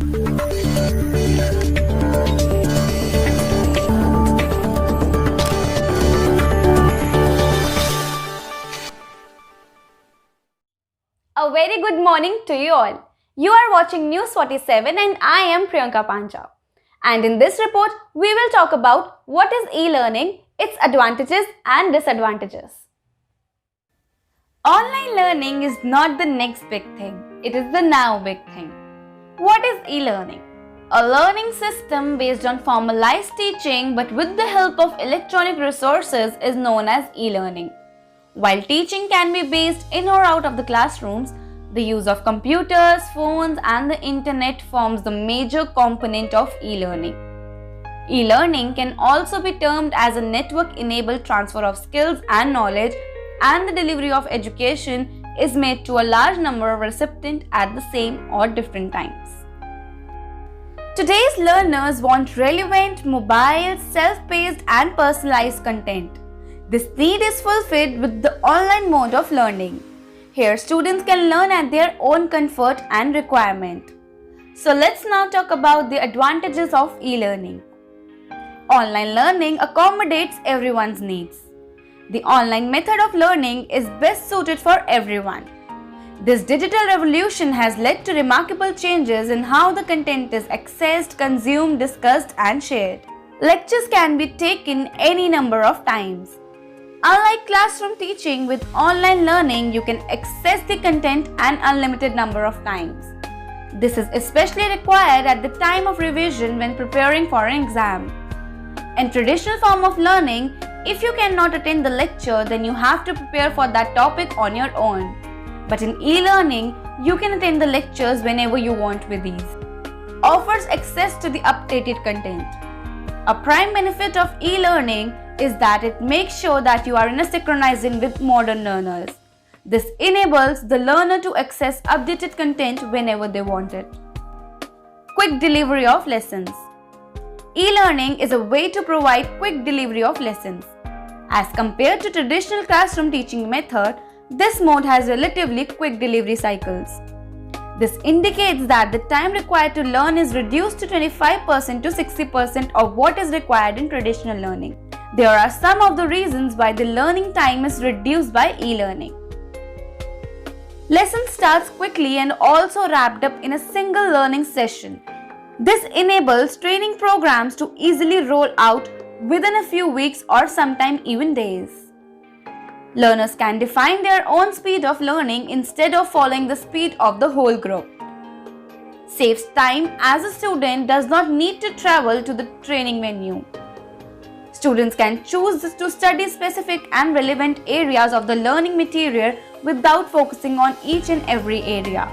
A very good morning to you all. You are watching News 47 and I am Priyanka Panja. And in this report, we will talk about what is e-learning, its advantages and disadvantages. Online learning is not the next big thing, it is the now big thing. What is e-learning? A learning system based on formalized teaching but with the help of electronic resources is known as e-learning. While teaching can be based in or out of the classrooms, the use of computers, phones, and the internet forms the major component of e-learning. E-learning can also be termed as a network-enabled transfer of skills and knowledge, and the delivery of education is made to a large number of recipients at the same or different times. Today's learners want relevant, mobile, self-paced, and personalized content. This need is fulfilled with the online mode of learning. Here, students can learn at their own comfort and requirement. So let's now talk about the advantages of e-learning. Online learning accommodates everyone's needs. The online method of learning is best suited for everyone. This digital revolution has led to remarkable changes in how the content is accessed, consumed, discussed, and shared. Lectures can be taken any number of times. Unlike classroom teaching, with online learning, you can access the content an unlimited number of times. This is especially required at the time of revision when preparing for an exam. In traditional form of learning, if you cannot attend the lecture, then you have to prepare for that topic on your own. But in e-learning, you can attend the lectures whenever you want with ease. Offers access to the updated content. A prime benefit of e-learning is that it makes sure that you are in a synchronizing with modern learners. This enables the learner to access updated content whenever they want it. Quick delivery of lessons. E-learning is a way to provide quick delivery of lessons. As compared to traditional classroom teaching method, this mode has relatively quick delivery cycles. This indicates that the time required to learn is reduced to 25% to 60% of what is required in traditional learning. There are some of the reasons why the learning time is reduced by e-learning. Lesson starts quickly and also wrapped up in a single learning session. This enables training programs to easily roll out within a few weeks or sometimes even days. Learners can define their own speed of learning instead of following the speed of the whole group. Saves time as a student does not need to travel to the training venue. Students can choose to study specific and relevant areas of the learning material without focusing on each and every area.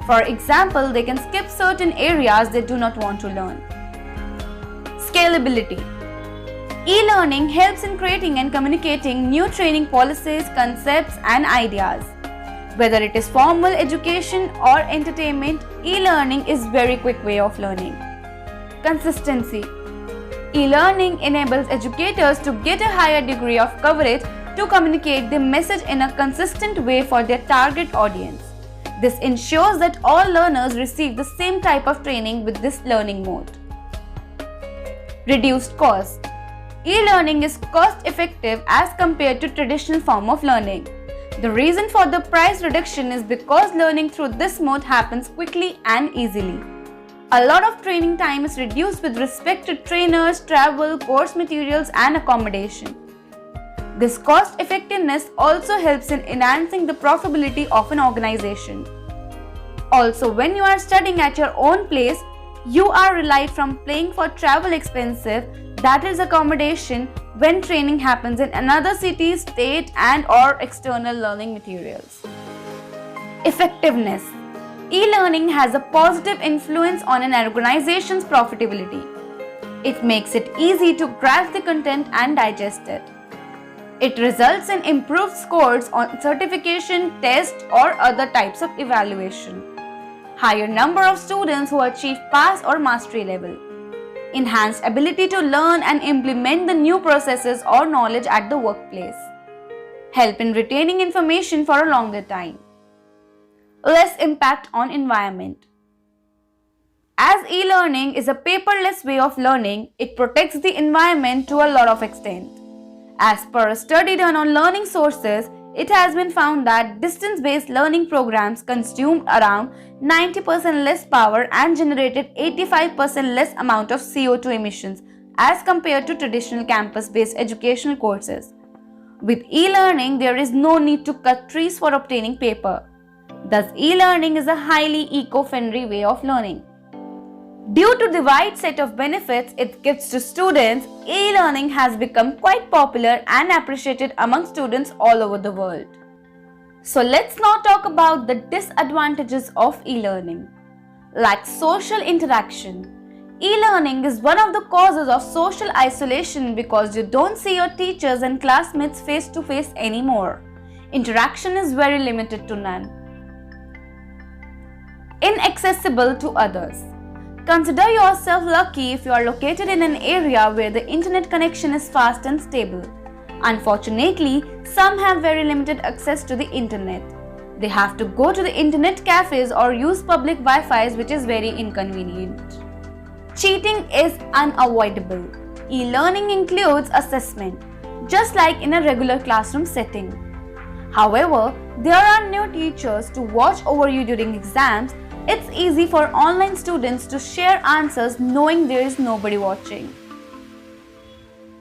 For example, they can skip certain areas they do not want to learn. Scalability. E-learning helps in creating and communicating new training policies, concepts, and ideas. Whether it is formal education or entertainment, e-learning is a very quick way of learning. Consistency. E-learning enables educators to get a higher degree of coverage to communicate the message in a consistent way for their target audience. This ensures that all learners receive the same type of training with this learning mode. Reduced cost. E-learning is cost-effective as compared to traditional form of learning. The reason for the price reduction is because learning through this mode happens quickly and easily. A lot of training time is reduced with respect to trainers, travel, course materials, and accommodation. This cost effectiveness also helps in enhancing the profitability of an organization. Also, when you are studying at your own place, you are relieved from paying for travel expenses, that is accommodation, when training happens in another city, state, and or external learning materials. Effectiveness. E-learning has a positive influence on an organization's profitability. It makes it easy to grasp the content and digest it. It results in improved scores on certification, test, or other types of evaluation. Higher number of students who achieve pass or mastery level. Enhanced ability to learn and implement the new processes or knowledge at the workplace. Help in retaining information for a longer time. Less impact on environment. As As e-learning is a paperless way of learning, it protects the environment to a lot of extent. As per a study done on learning sources, it has been found that distance-based learning programs consumed around 90% less power and generated 85% less amount of CO2 emissions as compared to traditional campus-based educational courses. With e-learning, there is no need to cut trees for obtaining paper. Thus, e-learning is a highly eco-friendly way of learning. Due to the wide set of benefits it gives to students, e-learning has become quite popular and appreciated among students all over the world. So let's now talk about the disadvantages of e-learning. Like social interaction. E-learning is one of the causes of social isolation because you don't see your teachers and classmates face to face anymore. Interaction is very limited to none. Inaccessible to others. Consider yourself lucky if you are located in an area where the internet connection is fast and stable. Unfortunately, some have very limited access to the internet. They have to go to the internet cafes or use public Wi-Fi, which is very inconvenient. Cheating is unavoidable. E-learning includes assessment, just like in a regular classroom setting. However, there are no teachers to watch over you during exams. It's easy for online students to share answers knowing there is nobody watching.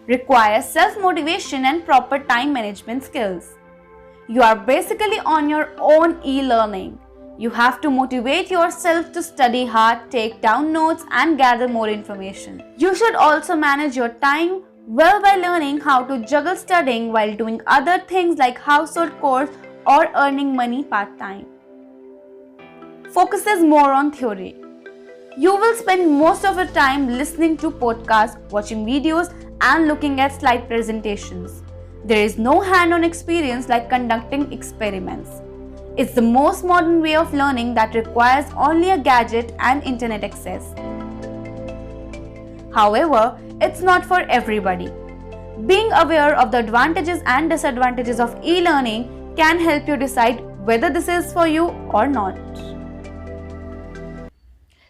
Requires self-motivation and proper time management skills. You are basically on your own e-learning. You have to motivate yourself to study hard, take down notes and gather more information. You should also manage your time well by learning how to juggle studying while doing other things like household chores or earning money part-time. Focuses more on theory. You will spend most of your time listening to podcasts, watching videos and looking at slide presentations. There is no hand-on experience like conducting experiments. It's the most modern way of learning that requires only a gadget and internet access. However, it's not for everybody. Being aware of the advantages and disadvantages of e-learning can help you decide whether this is for you or not.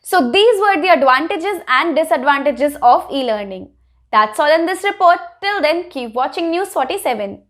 So these were the advantages and disadvantages of e-learning. That's all in this report. Till then, keep watching News 47.